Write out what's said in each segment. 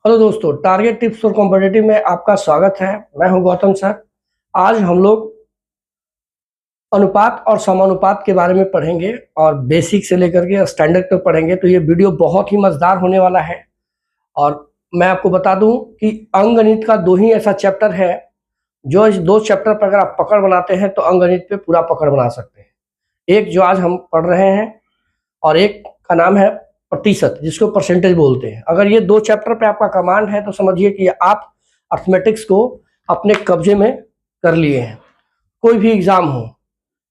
Hello दोस्तों, target tips for competitive में आपका स्वागत है। मैं हूं गौतम सर। आज हम लोग अनुपात और समानुपात के बारे में पढ़ेंगे और बेसिक से लेकर के स्टैंडर्ड तक पढ़ेंगे। तो ये वीडियो बहुत ही मजेदार होने वाला है। और मैं आपको बता दूं कि अंकगणित का दो ही ऐसा चैप्टर है जो इस दो चैप्टर पर अगर आप पकड़ बनाते हैं तो अंकगणित पे पूरा पकड़ बना सकते हैं। एक जो आज हम पढ़ रहे हैं और एक का नाम है प्रतिशत, जिसको परसेंटेज बोलते हैं। अगर ये दो चैप्टर पे आपका कमांड है तो समझिए कि आप अर्थमेटिक्स को अपने कब्जे में कर लिए हैं। कोई भी एग्जाम हो,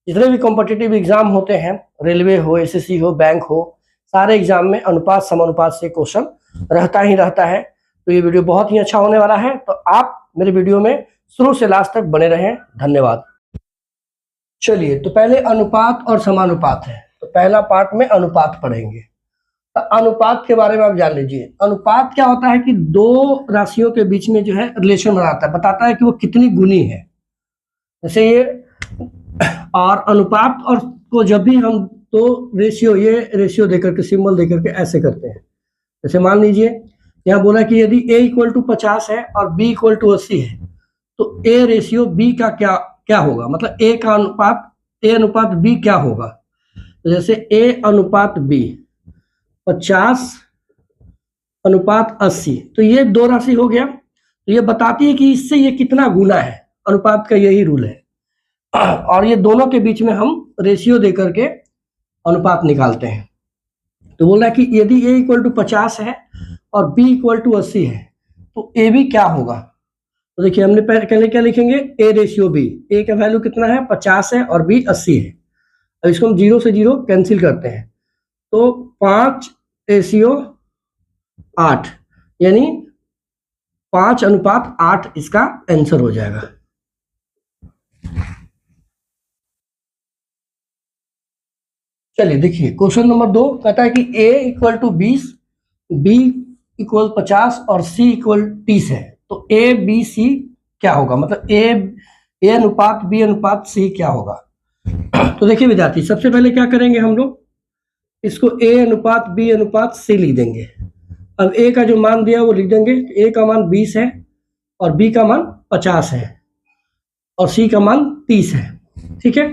जितने भी कॉम्पिटिटिव एग्जाम होते हैं, रेलवे हो, एसएससी हो, बैंक हो, सारे एग्जाम में अनुपात समानुपात से क्वेश्चन रहता ही रहता है। तो ये वीडियो बहुत ही अच्छा होने वाला है, तो आप मेरे वीडियो में शुरू से लास्ट तक बने रहें। धन्यवाद। चलिए, तो पहले अनुपात और समानुपात है, तो पहला पार्ट में अनुपात पढ़ेंगे। तो अनुपात के बारे में आप जान लीजिए। अनुपात क्या होता है कि दो राशियों के बीच में जो है रिलेशन बनाता है, बताता है कि वो कितनी गुनी है। जैसे ये और अनुपात और को जब भी हम तो रेशियो, ये रेशियो देकर के, सिंबल देकर के ऐसे करते हैं। जैसे मान लीजिए यहाँ बोला कि यदि a इक्वल टू 50 है और b इक्वल टू 80 है तो a रेशियो b का क्या होगा, मतलब a का अनुपात a अनुपात b क्या होगा। तो जैसे a अनुपात b 50 अनुपात 80, तो ये दो राशि हो गया। तो ये बताती है कि इससे ये कितना गुना है। अनुपात का यही रूल है। और ये दोनों के बीच में हम रेशियो देकर के अनुपात निकालते हैं। तो बोल रहा है कि यदि a इक्वल टू 50 है और b इक्वल टू 80 है तो a b क्या होगा। तो देखिए, हमने पहले क्या लिखेंगे, a रेशियो b। a का वैल्यू कितना है, 50 है और b 80 है। अब इसको हम 0 से 0 कैंसिल करते हैं तो 5 रेशियो 8, यानी 5 अनुपात 8 इसका आंसर हो जाएगा। चलिए देखिए, क्वेश्चन नंबर 2 कहता है कि a equal to 20, b equal 50 और c इक्वल 30 है तो a b c क्या होगा, मतलब a अनुपात b अनुपात c क्या होगा। तो देखिए विद्यार्थी, सबसे पहले क्या करेंगे हम लोग, इसको a अनुपात b अनुपात c लिख देंगे। अब a का जो मान दिया वो लिख देंगे। a का मान 20 है और b का मान 50 है और c का मान 30 है। ठीक है।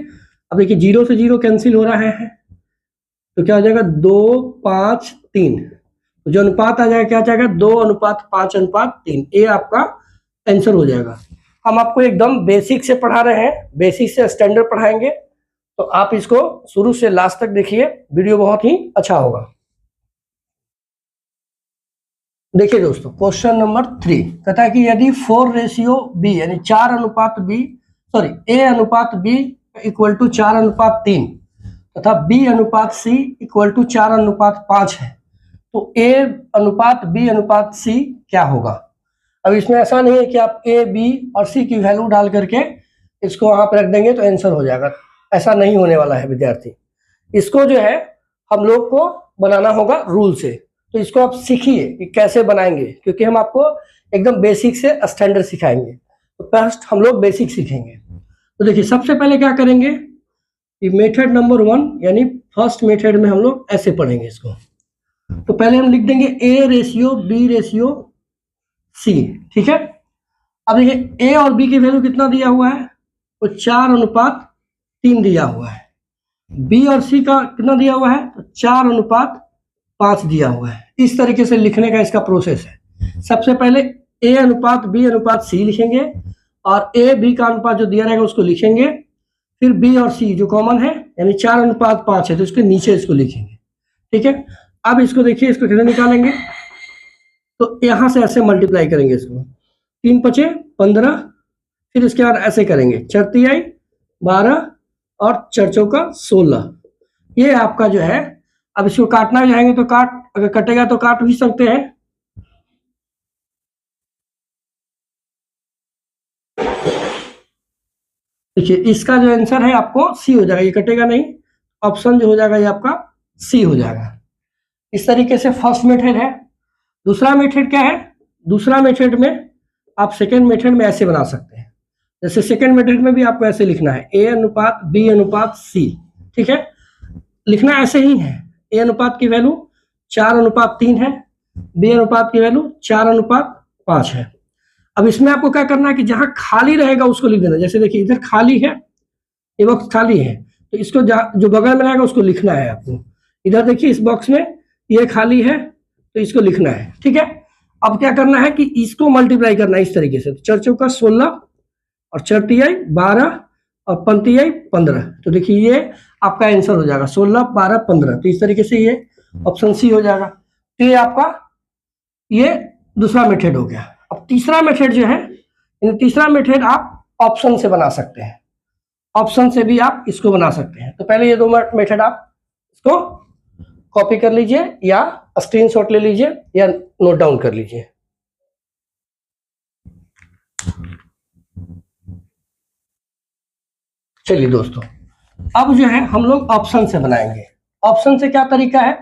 अब देखिए, 0 से 0 कैंसिल हो रहा है तो क्या हो जाएगा, 2 5 3। तो जो अनुपात आ जाएगा क्या आ जाएगा, 2 अनुपात 5 अनुपात 3। ये आपका आंसर हो जाएगा। हम आपको एकदम बेसिक से पढ़ा रहे हैं, बेसिक से स्टैंडर्ड पढ़ाएंगे, तो आप इसको शुरू से लास्ट तक देखिए, वीडियो बहुत ही अच्छा होगा। देखिए दोस्तों, क्वेश्चन नंबर 3 कहता है कि यदि 4 रेशियो b यानी 4 अनुपात b, सॉरी a अनुपात b इक्वल टू 4 अनुपात 3 तथा b अनुपात c इक्वल टू 4 अनुपात 5 है तो a अनुपात b अनुपात c क्या होगा। अब इसमें ऐसा नहीं है कि आप a b और c की वैल्यू डाल करके इसको वहां पर रख देंगे तो आंसर हो जाएगा। ऐसा नहीं होने वाला है विद्यार्थी। इसको जो है हम लोग को बनाना होगा रूल से। तो इसको आप सीखिए कि कैसे बनाएंगे, क्योंकि हम आपको एकदम बेसिक से स्टैंडर्ड सिखाएंगे। तो फर्स्ट हम लोग बेसिक सीखेंगे। तो देखिए, सबसे पहले क्या करेंगे कि मेथड नंबर 1 यानी फर्स्ट मेथड में हम लोग ऐसे पढ़ेंगे इसको। तो पहले हम लिख देंगे a ratio b ratio c। ठीक है। अब देखिए, a और b की वैल्यू कितना दिया हुआ है, तो 4 अनुपात 3 दिया हुआ है। b और c का कितना दिया हुआ है, तो 4 अनुपात 5 दिया हुआ है। इस तरीके से लिखने का इसका प्रोसेस है। सबसे पहले a अनुपात b अनुपात c लिखेंगे और a b का अनुपात जो दिया रहेगा उसको लिखेंगे। फिर b और c जो कॉमन है यानी 4 अनुपात 5 है तो इसके नीचे इसको लिखेंगे। ठीक है। अब इसको देखिए, इसको कैसे निकालेंगे, तो यहां से ऐसे मल्टीप्लाई करेंगे इसको, 3 5 15, फिर इसके बाद ऐसे करेंगे 4 तिहाई 12 और 4 चौका 16। ये आपका जो है, अब इसको काटना चाहेंगे तो अगर कटेगा तो काट भी सकते हैं। देखिए, इसका जो आंसर है आपको सी हो जाएगा, ये कटेगा नहीं। ऑप्शन जो हो जाएगा ये आपका सी हो जाएगा। इस तरीके से फर्स्ट मेथड है। दूसरा मेथड क्या है, दूसरा मेथड में आप सेकेंड मेथड में ऐसे बना सकते हैं। जैसे सेकेंड मेथड में भी आपको ऐसे लिखना है, a अनुपात b अनुपात c। ठीक है, लिखना ऐसे ही है। a अनुपात की वैल्यू 4 अनुपात 3 है बी अनुपात की वैल्यू 4:5 है। अब इसमें आपको क्या करना है कि जहां खाली रहेगा उसको लिख देना। जैसे देखिए इधर खाली है, ये बॉक्स खाली है, तो इसको जो बगल में रहेगा उसको लिखना है आपको। इधर देखिए इस बॉक्स में ये खाली है तो इसको लिखना है, ठीक है। अब क्या करना है कि इसको मल्टीप्लाई करना है इस तरीके से, तो 4 चौका 16 और 4 तिहाई 12 और 5 तिहाई 15। तो देखिए ये आपका आंसर हो जाएगा 16, 12, 15। तो इस तरीके से ये ऑप्शन सी हो जाएगा। तो ये आपका ये दूसरा मेथड हो गया। अब तीसरा मेथड जो है, तीसरा मेथड आप ऑप्शन से बना सकते हैं। ऑप्शन से भी आप इसको बना सकते हैं। तो पहले ये दो मेथड आप इसको कॉपी कर लीजिए या स्क्रीनशॉट ले लीजिए या नोट डाउन कर लीजिए। चलिए दोस्तों, अब जो है हम लोग ऑप्शन से बनाएंगे। ऑप्शन से क्या तरीका है,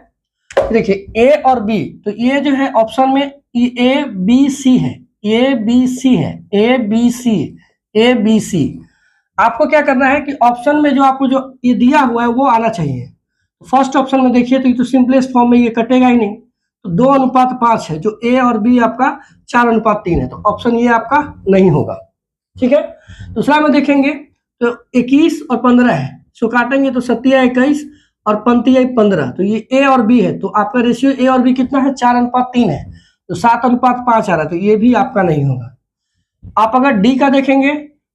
देखिए ए और बी, तो ये जो है ऑप्शन में ए बी सी है, ए बी सी है, A B C, A B C. आपको क्या करना है कि ऑप्शन में जो आपको जो ये दिया हुआ है वो आना चाहिए। फर्स्ट ऑप्शन में देखिए तो ये तो सिंपलेस्ट फॉर्म में ये कटेगा ही नहीं, तो 2:5 है, जो ए और बी आपका 4:3 है, तो ऑप्शन ये आपका नहीं होगा, ठीक है। दूसरा में देखेंगे तो 21 और 15 है, इसको काटेंगे तो 7 या 21 और 5 या 15, तो ये ए और बी है, तो आपका रेशियो ए और बी कितना है 4:3 है, तो 7:5 आ रहा है, तो ये भी आपका नहीं होगा। आप अगर डी का देखेंगे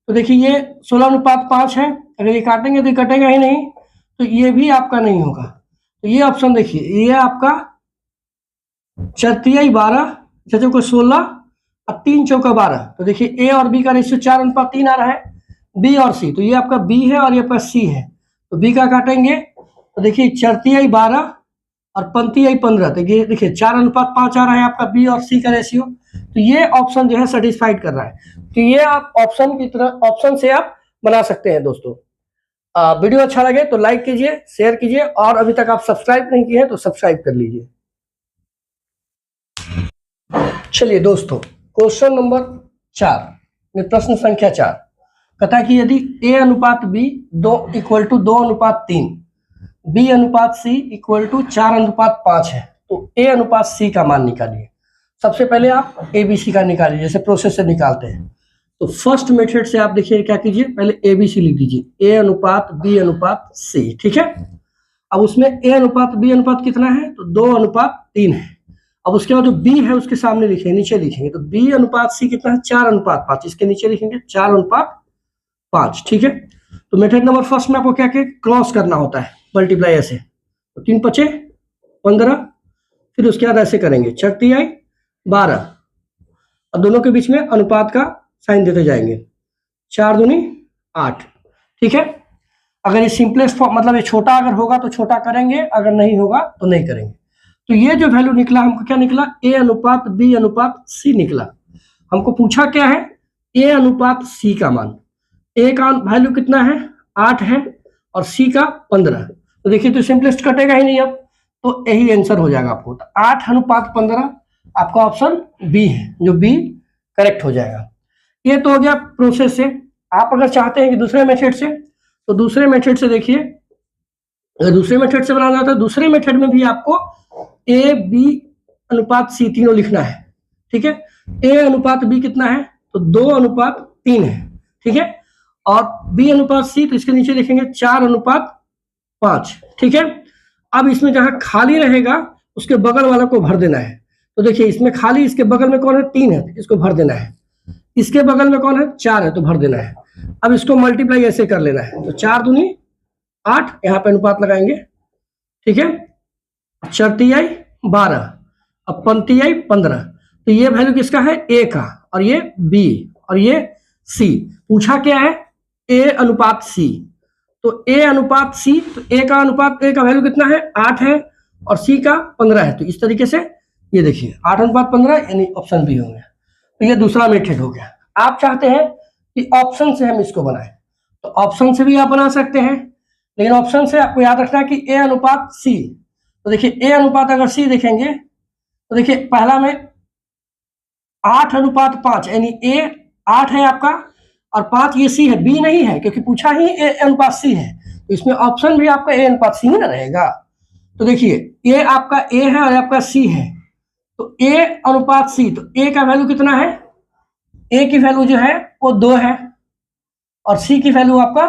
तो देखिए ये 16:5 है, अगर ये काटेंगे तो कटेगा ही नहीं, तो ये भी आपका नहीं होगा। तो ये ऑप्शन देखिए, ये आपका 4 तिहाई 12, 6 चौका 16 और 3 चौका 12, तो देखिए ए और बी का रेशियो 4:3 आ रहा है। बी और सी, तो ये आपका बी है और ये आपका सी है, तो बी का काटेंगे तो देखिए 4 तिहाई 12 और 5 तिहाई 15, तो ये देखिए 4:5 आ रहा है आपका बी और सी का रेशियो। तो ये ऑप्शन जो है सेटिस्फाइड कर रहा है। तो ये आप ऑप्शन की तरह ऑप्शन से आप बना सकते हैं दोस्तों। वीडियो अच्छा लगे तो लाइक कीजिए, शेयर कीजिए, और अभी तक आप सब्सक्राइब नहीं किए हैं तो सब्सक्राइब कर लीजिए। चलिए दोस्तों, क्वेश्चन नंबर 4 में प्रश्न संख्या 4 कहता है कि यदि ए अनुपात बी 2:3, बी अनुपात सी =4:5 है, तो ए अनुपात सी का मान निकालिए। सबसे पहले आप ए बी सी का निकालिए, जैसे प्रोसेस से निकालते हैं। तो फर्स्ट मेथड से आप देखिए क्या कीजिए, पहले ए बी सी लिख दीजिए, ए अनुपात बी अनुपात सी, ठीक है। अब उसमें ए अनुपात बी अनुपात कितना है, तो 2:3 है। अब उसके बाद जो बी है उसके सामने लिखेंगे, नीचे लिखेंगे, तो बी अनुपात सी कितना है 4:5, इसके नीचे लिखेंगे 4:5, ठीक है। तो मेथड नंबर फर्स्ट में आपको क्या क्या क्रॉस करना होता है, मल्टीप्लाई ऐसे, तो 3 × 5 = 15, फिर उसके बाद ऐसे करेंगे 4 तिहाई 12, और दोनों के बीच में अनुपात का साइन देते जाएंगे, 4 दूनी 8, ठीक है। अगर ये सिंपलेस्ट फॉर्म, मतलब ये छोटा अगर होगा तो छोटा करेंगे, अगर नहीं होगा तो नहीं करेंगे। तो ये जो वैल्यू निकला हमको क्या निकला, ए अनुपात बी अनुपात सी निकला। हमको पूछा क्या है, ए अनुपात सी का मान। ए का वैल्यू कितना है 8 है और सी का 15, तो देखिए तो सिंपलेस्ट कटेगा ही नहीं अब, तो यही आंसर हो जाएगा आपको। तो 8:15 आपका ऑप्शन बी है, जो बी करेक्ट हो जाएगा। ये तो हो गया प्रोसेस से। आप अगर चाहते हैं कि दूसरे मेथड से, तो दूसरे मेथड से देखिए, अगर दूसरे मेथड से बनाना होता है, दूसरे मेथड में भी आपको ए बी अनुपात सी तीनों लिखना है, ठीक है। ए अनुपात बी कितना है, तो 2:3 है, ठीक है। और बी अनुपात सी, तो इसके नीचे लिखेंगे 4:5, ठीक है। अब इसमें जहां खाली रहेगा उसके बगल वाला को भर देना है। तो देखिए इसमें खाली, इसके बगल में कौन है 3 है, इसको भर देना है। इसके बगल में कौन है 4 है, तो भर देना है। अब इसको मल्टीप्लाई ऐसे कर लेना है, तो 4 दूनी 8, यहाँ पे अनुपात लगाएंगे, ठीक है। 4 तिहाई 12 और 5 तिहाई 15, तो ये वैल्यू किसका है, ए का, और ये बी और ये सी। पूछा क्या है, ए अनुपात सी, तो ए अनुपात सी, तो ए का अनुपात, ए का वैल्यू कितना है 8 है और सी का 15 है, तो इस तरीके से ये देखिए 8:15 यानी ऑप्शन बी हो गया। तो ये दूसरा मेथड हो गया। आप चाहते हैं कि ऑप्शन से हम इसको बनाएं, तो ऑप्शन से भी आप बना सकते हैं, लेकिन ऑप्शन से आपको याद रखना है कि ए अनुपात सी। तो देखिए ए अनुपात अगर सी देखेंगे तो देखिए पहला में 8:5, यानी ए 8 है आपका और 5 ये सी है, बी नहीं है, क्योंकि पूछा ही ए अनुपात सी है, तो इसमें ऑप्शन भी आपका ए अनुपात सी ही ना रहेगा। तो देखिए ये आपका ए है और आपका सी है, तो ए अनुपात सी, तो ए का वैल्यू कितना है, ए की वैल्यू जो है वो 2 है और सी की वैल्यू आपका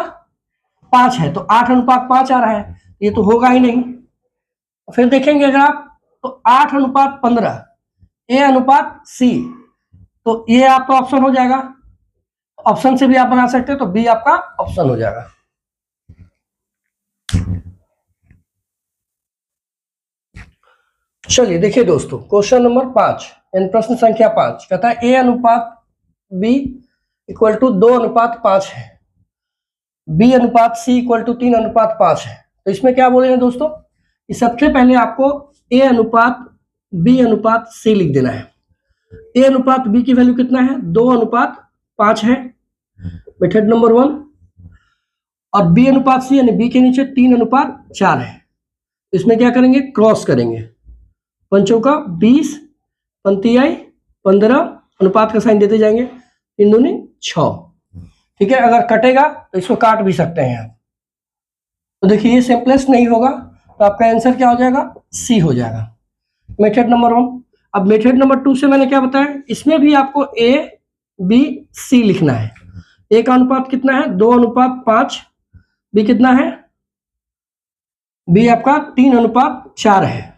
5 है, तो 8:5 आ रहा है, ये तो होगा ही नहीं। फिर देखेंगे अगर आप, तो 8:15 ए अनुपात सी, तो ये आपका ऑप्शन हो जाएगा, ऑप्शन से भी आप बना सकते हैं, तो बी आपका ऑप्शन हो जाएगा। चलिए देखिए दोस्तों, क्वेश्चन नंबर 5 यानी प्रश्न संख्या 5 कहता है ए अनुपात बी इक्वल टू 2:5 है, बी अनुपात सी इक्वल टू 3:5 है। तो इसमें क्या बोले हैं दोस्तों, कि सबसे पहले आपको ए अनुपात बी अनुपात सी लिख देना है। ए अनुपात बी की वैल्यू कितना है, 2:5 है, मेथड नंबर 1, और बी अनुपात सी यानी बी के नीचे 3:4 है। इसमें क्या करेंगे, क्रॉस करेंगे, पंचों का 20, पंक्तियाई 15, अनुपात का साइन देते जाएंगे, 3 दूनी 6, ठीक है। अगर कटेगा तो इसको काट भी सकते हैं आप। तो देखिए ये सिंपलेस्ट नहीं होगा, तो आपका आंसर क्या हो जाएगा, सी हो जाएगा, मेथड नंबर 1। अब मेथड नंबर 2 से मैंने क्या बताया, इसमें भी आपको ए बी सी लिखना है। ए का अनुपात कितना है, 2:5, बी कितना है, बी आपका 3:4 है।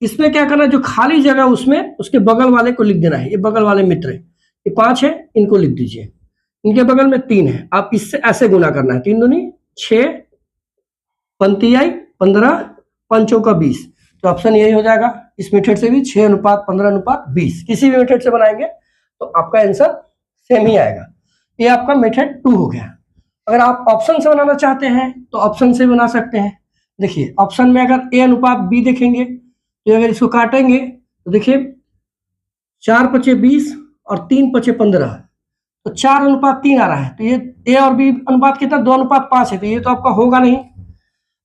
इसमें क्या करना है, जो खाली जगह उसमें उसके बगल वाले को लिख देना है, ये बगल वाले मित्र, ये 5 है, इनको लिख दीजिए, इनके बगल में 3 है, आप इससे ऐसे गुना करना है, 3 दूनी 6, पंक्तियाई 15, पंचों का 20, तो ऑप्शन यही हो जाएगा। इस मेथड से भी 6:15:20, किसी भी मेथड से बनाएंगे तो आपका आंसर सेम ही आएगा। ये आपका मेथड 2 हो गया। अगर आप ऑप्शन से बनाना चाहते हैं तो ऑप्शन से बना सकते हैं। देखिए ऑप्शन में अगर ए अनुपात बी देखेंगे, तो अगर इसको काटेंगे तो देखिए 4×5 और 3×15, तो 4:3 आ रहा है, तो ये ए और बी अनुपात कितना, 2:5 है, तो ये तो आपका होगा नहीं।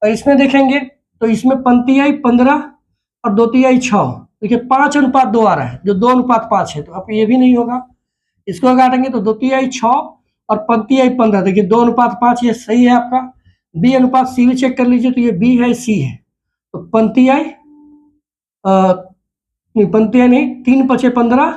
और इसमें देखेंगे तो इसमें पंक्तियाई 15 और 2 तिहाई 6, देखिए 5:2 आ रहा है, जो 2:5 है, तो आप ये भी नहीं होगा। इसको काटेंगे तो 2 तिहाई 6 और पंक्तियाई 15, देखिए 2:5, ये सही है आपका। बी अनुपात सी भी चेक कर लीजिए, तो ये बी है, सी है, तो पंक्तियाई पंक्तियां नहीं, 3×15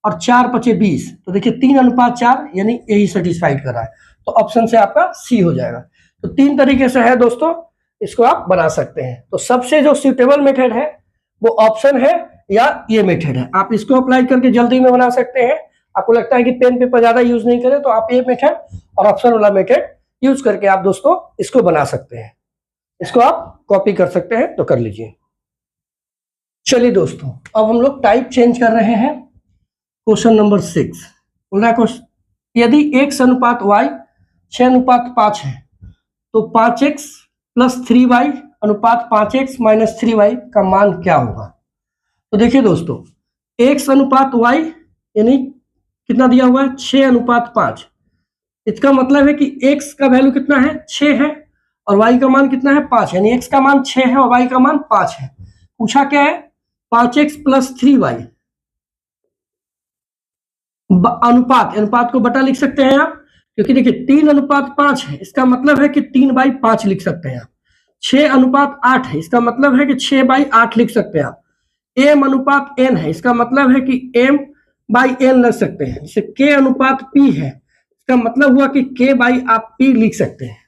और 4×20, तो देखिए 3:4 यानी यही सेटिस्फाइड कर रहा है, तो ऑप्शन से आपका सी हो जाएगा। तो 3 तरीके से है दोस्तों, इसको आप बना सकते हैं। तो सबसे जो सुटेबल मेथड है वो ऑप्शन है या ये मेथड है, आप इसको अप्लाई करके जल्दी में बना सकते हैं। आपको लगता है कि पेन पेपर ज्यादा यूज नहीं करें, तो आप ये मेथड और ऑप्शन वाला मेथड यूज करके आप दोस्तों इसको बना सकते हैं। इसको आप कॉपी कर सकते हैं तो कर लीजिए। चलिए दोस्तों, अब हम लोग टाइप चेंज कर रहे हैं। क्वेश्चन नंबर 6 बोल रहा है, क्वेश्चन यदि x अनुपात y 6:5 है, तो 5x + 3y अनुपात 5x - 3y का मान क्या होगा। तो देखिए दोस्तों, x अनुपात y यानी कितना दिया हुआ है, 6:5, इसका मतलब है कि x का वैल्यू कितना है, 6 है, और y का मान कितना है, 5, यानी x का मान 6 है और y का मान 5 है। पूछा क्या है, 5x + 3y अनुपात को बटा लिख सकते हैं आप, क्योंकि देखिए 3:5 है, इसका मतलब है कि 3/5 लिख सकते हैं आप। 6:8 है, इसका मतलब है कि 6/8 लिख सकते हैं आप। m अनुपात n है, इसका मतलब है कि m/n लिख सकते हैं। जैसे k अनुपात p है, इसका मतलब हुआ कि k बाई आप p लिख सकते हैं,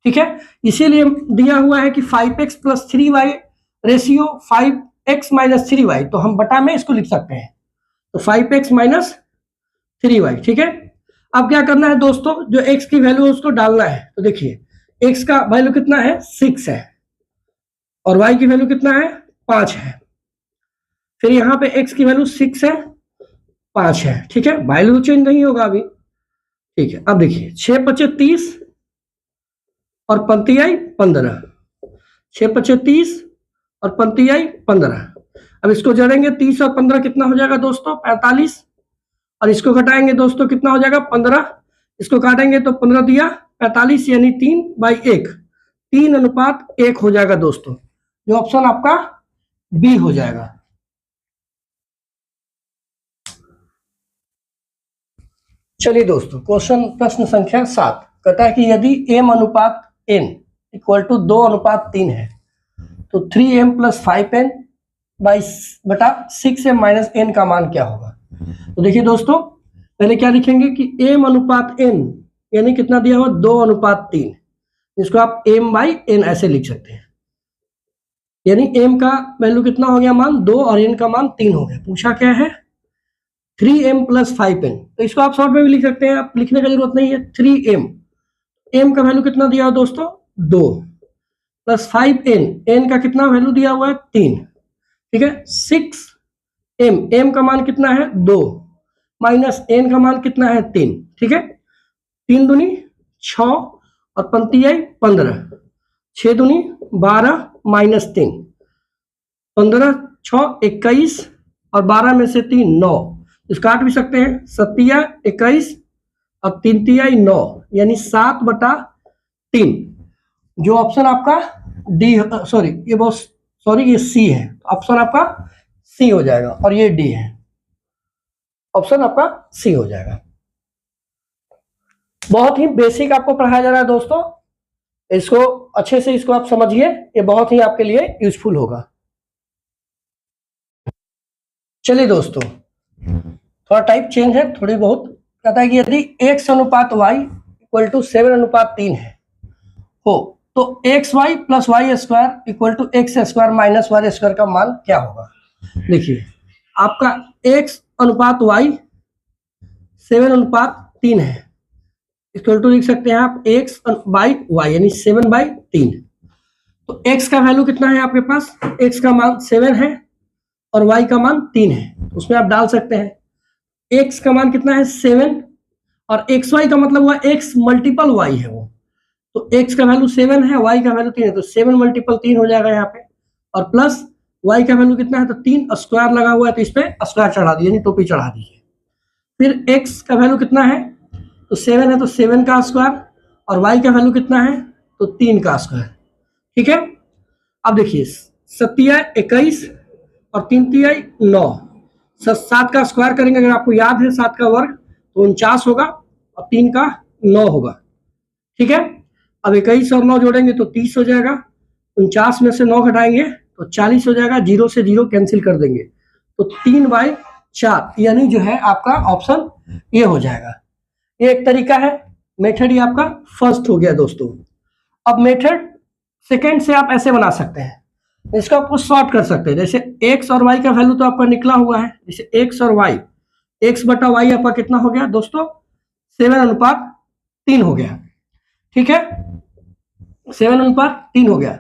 ठीक है। इसीलिए दिया हुआ है कि 5x + 3y ratio 5x - 3y, तो हम बटा में इसको लिख सकते हैं, तो 5x - 3y, ठीक है। अब क्या करना है दोस्तों, जो x की वैल्यू है उसको डालना है। तो देखिए x का वैल्यू कितना है, 6 है, और y की वैल्यू कितना है, 5 है। फिर यहाँ पे x की वैल्यू 6 है, 5 है, ठीक है, वैल्यू चेंज नहीं होगा अभी, ठीक है। अब देखिए 6×5 = 30 और पंक्तियाई 15, 6×5 = 30 और पंक्तियाई 15। अब इसको जोड़ेंगे, 30 और 15 कितना हो जाएगा दोस्तों, 45, और इसको घटाएंगे दोस्तों कितना हो जाएगा, 15, इसको काटेंगे तो 15 दिया 45, यानी 3/1, 3:1 हो जाएगा दोस्तों, जो ऑप्शन आपका बी हो जाएगा। चलिए दोस्तों, प्रश्न संख्या 7 कहता है कि यदि m अनुपात n = 2:3 है, तो 3m + 5n बाई बटा 6m माइनस n का मान क्या होगा। तो देखिए दोस्तों, पहले क्या लिखेंगे कि m अनुपात n यानी कितना दिया हुआ 2:3, इसको आप m बाई n ऐसे लिख सकते हैं। यानी m का वैल्यू कितना हो गया मान 2 और n का मान 3 हो गया। पूछा क्या है 3m प्लस 5n, तो इसको आप शॉर्ट में भी लिख सकते हैं, आप लिखने का जरूरत नहीं है। 3m, m का वैल्यू कितना दिया हुआ दोस्तों 2 प्लस 5n, n का कितना वैल्यू दिया हुआ है 3, ठीक है। 6m, m का मान कितना है 2 माइनस n का मान कितना है 3, ठीक है। 3 दूनी 6 और 5 15, 6 दूनी 12 माइनस 3, 15 6 21 और 12 में से 3 9, इसको काट भी सकते हैं। 7 21 और 3 9, यानी 7/3। जो ऑप्शन आपका डी, सॉरी ये बहुत सॉरी ये सी है, ऑप्शन आपका सी हो जाएगा और ये डी है, ऑप्शन आपका सी हो जाएगा। बहुत ही बेसिक आपको पढ़ाया जा रहा है दोस्तों, इसको अच्छे से इसको आप समझिए, ये बहुत ही आपके लिए यूजफुल होगा। चलिए दोस्तों, थोड़ा टाइप चेंज है थोड़ी बहुत। कहता है कि यदि x अनुपात y इक्वल टू 7:3 है हो तो x y plus y square equal to x square minus y square का मान क्या होगा। देखिए आपका x अनुपात y 7:3 है, इक्वल टू लिख सकते हैं आप x बाई वाई यानी 7/3। तो x का वैल्यू कितना है आपके पास, x का मान 7 है और y का मान 3 है, तो उसमें आप डाल सकते हैं। x का मान कितना है 7 और xy का मतलब हुआ x मल्टीपल y है वो, तो x का वैल्यू 7 है, y का वैल्यू 3 है, तो 7 मल्टीपल 3 हो जाएगा यहाँ पे, और प्लस y का वैल्यू कितना है तो 3, स्क्वायर लगा हुआ है तो इस पे स्क्वायर चढ़ा दीजिए, यानी टोपी चढ़ा दीजिए। फिर x का वैल्यू कितना है तो 7 है, तो 7 का स्क्वायर, और y का वैल्यू कितना है तो 3 का स्क्वायर, ठीक है। अब देखिए 7 21 और 3 9, 7 का स्क्वायर करेंगे, अगर आपको याद है 7 का वर्ग तो 49 होगा और 3 का 9 होगा, ठीक है। अब 21 और 9 जोड़ेंगे तो 30 हो जाएगा, 49 में से 9 घटाएंगे तो 40 हो जाएगा, 0 से 0 कैंसिल कर देंगे तो 3/4, यानी जो है आपका ऑप्शन ये हो जाएगा। ये एक तरीका है, मेथड ये आपका फर्स्ट हो गया दोस्तों। अब मेथड सेकेंड से आप ऐसे बना सकते हैं, इसको आपको शॉर्ट कर सकते हैं। जैसे x और y का वैल्यू तो आपका निकला हुआ है, जैसे x और y, x बटा y आपका कितना हो गया दोस्तों 7:3 हो गया, ठीक है, 7:3 हो गया।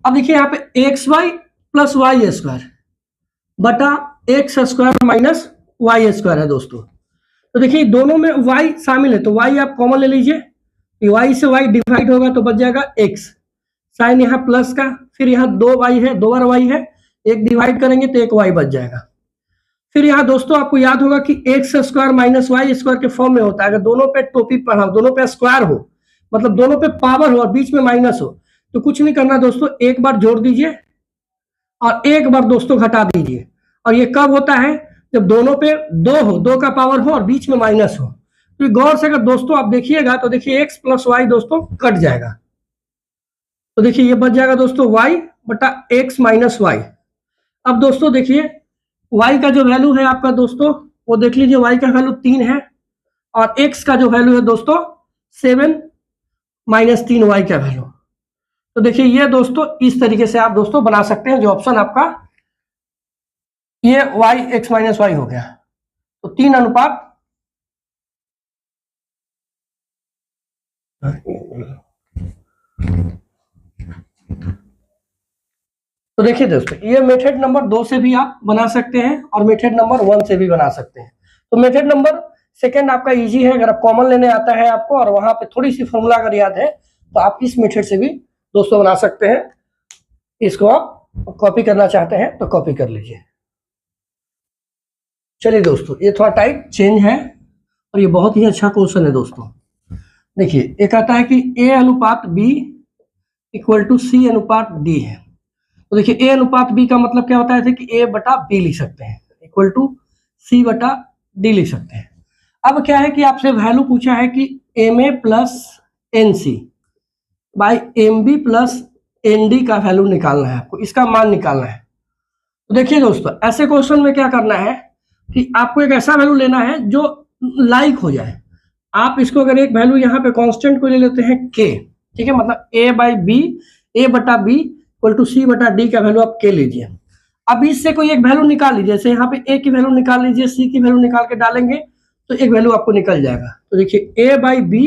अब देखिए यहाँ पे x y plus y square बटा x square minus y square है दोस्तों। तो देखिए दोनों में y शामिल है, तो y आप कॉमन ले लीजिए, y से y डिवाइड होगा तो बच जाएगा x, साइन यहाँ प्लस का, फिर यहाँ 2y है, 2 बार y है, एक डिवाइड करेंगे तो एक y बच जाएगा। फिर यहाँ दोस्तों आपको याद होगा कि x square minus y square के फॉर्म में होता है, अगर दोनों पे टोपी पढ़ा, दोनों पे स्क्वायर हो, मतलब दोनों पे पावर हो और बीच में माइनस हो, तो कुछ नहीं करना दोस्तों, एक बार जोड़ दीजिए और एक बार दोस्तों घटा दीजिए। और ये कब होता है, जब दोनों पे 2 हो, 2 का पावर हो और बीच में माइनस हो। तो गौर से अगर दोस्तों आप देखिएगा तो देखिए x प्लस वाई दोस्तों कट जाएगा, तो देखिए ये बच जाएगा दोस्तों y बटा x माइनस वाई। अब दोस्तों देखिए y का जो वैल्यू है आपका दोस्तों वो देख लीजिए, y का वैल्यू 3 है और x का जो वैल्यू है दोस्तों 7 माइनस 3 y का वैल्यू। तो देखिए ये दोस्तों इस तरीके से आप दोस्तों बना सकते हैं, जो ऑप्शन आपका ये y x माइनस वाई हो गया, तो 3:। तो देखिए दोस्तों ये मेथड नंबर 2 से भी आप बना सकते हैं और मेथड नंबर 1 से भी बना सकते हैं। तो मेथड नंबर सेकंड आपका इजी है, अगर आप कॉमन लेने आता है आपको और वहां पे थोड़ी सी फॉर्मूला अगर याद है तो आप इस मेथड से भी दोस्तों बना सकते हैं। इसको आप कॉपी करना चाहते हैं तो कॉपी कर लीजिए। चलिए दोस्तों ये थोड़ा टाइप चेंज है और ये बहुत ही अच्छा क्वेश्चन है दोस्तों। देखिए ये कहता है कि a अनुपात b इक्वल टू c अनुपात d है। तो देखिए a अनुपात b का मतलब क्या होता है कि a बटा b लिख सकते हैं, इक्वल टू c बटा d लिख सकते हैं। अब क्या है कि आपसे वैल्यू पूछा है कि ma plus nc by mb plus nd का वैल्यू निकालना है, आपको इसका मान निकालना है। तो देखिए दोस्तों, ऐसे क्वेश्चन में क्या करना है कि आपको एक ऐसा वैल्यू लेना है जो लाइक हो जाए। आप इसको अगर एक वैल्यू यहाँ पे कांस्टेंट को ले लेते हैं के, ठीक है, मतलब ए बाई बी, ए बटा बी इक्वल टू सी बटा डी का वैल्यू आप के लीजिए। अब इससे कोई एक वैल्यू निकाल लीजिए, जैसे यहाँ पे ए की वैल्यू निकाल लीजिए, सी की वैल्यू निकाल के डालेंगे तो एक वैल्यू आपको निकल जाएगा। तो देखिए ए बाई बी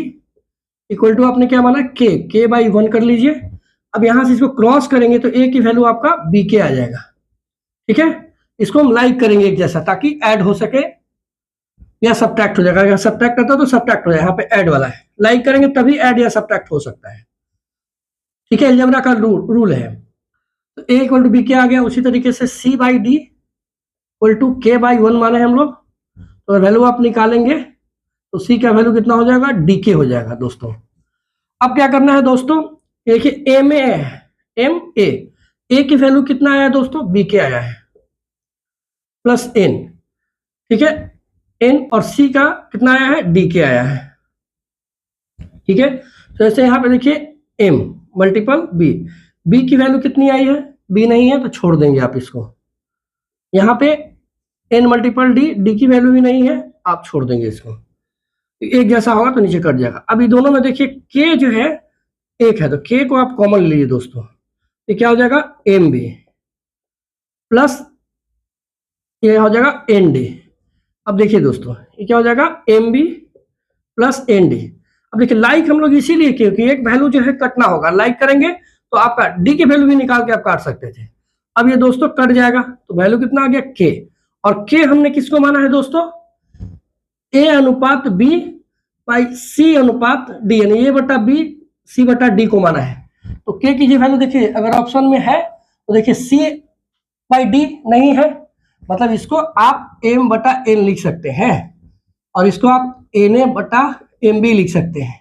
इक्वल टू आपने क्या माना के बाई 1 कर लीजिए। अब यहाँ से इसको क्रॉस करेंगे तो ए की वैल्यू आपका बी के आ जाएगा, ठीक है। इसको हम लाइक करेंगे एक जैसा, ताकि ऐड हो सके या सब्ट्रैक्ट हो जाएगा। अगर सब्ट्रैक्ट करता तो सब्ट्रैक्ट हो जाए, यहाँ पे ऐड वाला है, लाइक करेंगे तभी ऐड या सब्ट्रैक्ट हो सकता है, ठीक है। अलजेब्रा का रूल है। तो ए इक्वल टू बी के आ गया। उसी तरीके से सी बाई डी इक्वल टू के बाई 1 माने हम लोग, तो वैल्यू आप निकालेंगे तो सी का वैल्यू कितना हो जाएगा, डी के हो जाएगा दोस्तों। अब क्या करना है दोस्तों, देखिए ए में एम ए की वैल्यू कितना आया है दोस्तों, बी के आया है प्लस एन, ठीक है, एन, और सी का कितना आया है, डी के आया है, ठीक है। तो ऐसे यहाँ पे देखिए एम मल्टीपल बी, बी की वैल्यू कितनी आई है, बी नहीं है तो छोड़ देंगे आप इसको। यहाँ पे एन मल्टीपल डी, डी की वैल्यू भी नहीं है, आप छोड़ देंगे इसको, एक जैसा होगा तो नीचे कट जाएगा। अभी दोनों में देखिए के जो है एक है, तो के को आप कॉमन लीजिए दोस्तों, ये क्या हो जाएगा एम बी प्लस ये हो जाएगा एन डी। अब देखिए दोस्तों ये क्या हो जाएगा m b plus n d. अब देखिए लाइक हम लोग इसीलिए क्योंकि एक वैल्यू जो है कटना होगा, लाइक करेंगे तो आपका डी की वैल्यू भी निकाल के आप काट सकते थे। अब ये दोस्तों कट जाएगा तो वैल्यू कितना आ गया के, और के हमने किसको माना है दोस्तों, ए अनुपात बी बाई सी अनुपात डी, यानी ए बटा बी सी बटा डी को माना है। तो के की वैल्यू देखिए अगर ऑप्शन में है तो देखिए सी बाई डी नहीं है, मतलब इसको आप एम बटा एन लिख सकते हैं, और इसको आप एन ए बटा एम बी लिख सकते हैं,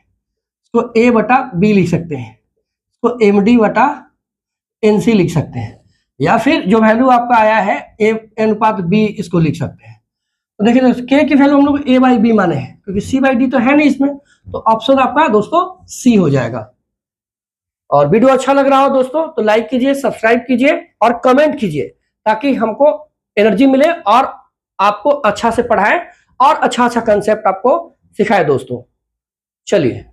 इसको ए बटा बी लिख सकते हैं, इसको एम डी बटा एन सी लिख सकते हैं, या फिर जो वैल्यू आपका आया है ए अनुपात बी इसको लिख सकते हैं। तो देखिए दोस्तों के की वैल्यू हम लोग ए बाई बी माने हैं, क्योंकि सी बाई डी तो है नहीं इसमें, तो ऑप्शन आपका दोस्तों सी हो जाएगा। और वीडियो अच्छा लग रहा हो दोस्तों तो लाइक कीजिए, सब्सक्राइब कीजिए और कमेंट कीजिए, ताकि हमको एनर्जी मिले और आपको अच्छा से पढ़ाए और अच्छा कंसेप्ट आपको सिखाए दोस्तों। चलिए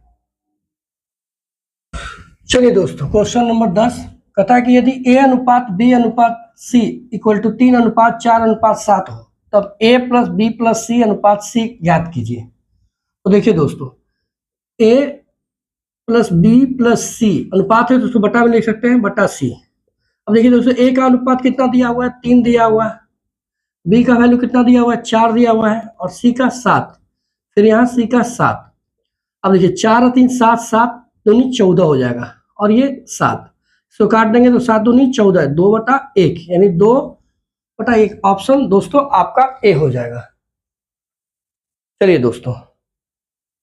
दोस्तों, क्वेश्चन नंबर 10 कहता है कि यदि ए अनुपात बी अनुपात सी इक्वल टू 3 अनुपात 4 अनुपात 7 हो, तब ए प्लस बी प्लस सी अनुपात सी ज्ञात कीजिए। तो देखिए दोस्तों ए प्लस बी प्लस सी अनुपात है तो उसको बटा में लिख सकते हैं, बटा सी। अब देखिए दोस्तों ए का अनुपात कितना दिया हुआ है, 3 दिया हुआ है, बी का वैल्यू कितना दिया हुआ है, 4 दिया हुआ है, और सी का 7, फिर यहाँ सी का 7। अब देखिए 4 और 3 7, 7 दूनी 14 हो जाएगा, और ये 7 इसको काट देंगे तो 7 दूनी 14 है, 2 बटा 1 यानी 2 बटा 1 ऑप्शन दोस्तों आपका ए हो जाएगा। चलिए दोस्तों